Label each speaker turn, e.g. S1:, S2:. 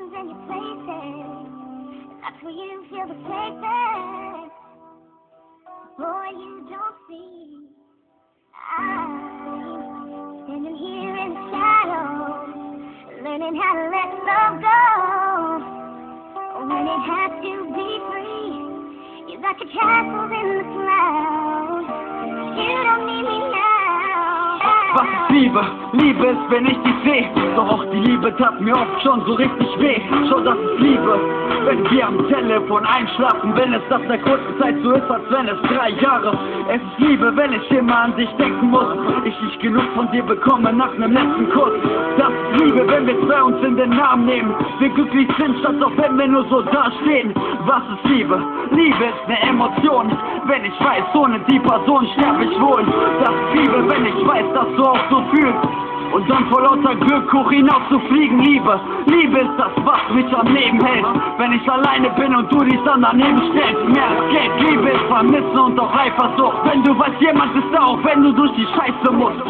S1: times and your places. That's where you feel the safest. Boy, you don't see. I'm standing here in the shadows, learning how to let love go. When it has to be free, you got your castles in the clouds. You don't need me now.
S2: Was ist Liebe? Liebe ist, wenn ich dich seh. Doch auch die Liebe tat mir oft schon so richtig weh. Schau, das ist Liebe, wenn wir am Telefon einschlafen. Wenn es nach der kurzen Zeit so ist, als wenn es 3 Jahre. Es ist Liebe, wenn ich immer an dich denken muss. Ich nicht genug von dir bekomme nach nem letzten Kuss. Das ist Liebe, wenn wir zwei uns in den Arm nehmen. Wir glücklich sind, statt auch wenn wir nur so dastehen. Was ist Liebe? Liebe ist ne Emotion. Wenn ich weiß, ohne die Person sterbe ich wohl. Das ist Liebe, wenn ich weiß, dass du auch so fühlst. Und dann vor lauter Glück hoch hinaus zu fliegen. Liebe, Liebe ist das, was mich am Leben hält. Wenn ich alleine bin und du dich dann daneben stellst. Mehr als Geld, Liebe ist Vermissen und auch Eifersucht. Wenn du weißt, jemand ist da, auch wenn du durch die Scheiße musst.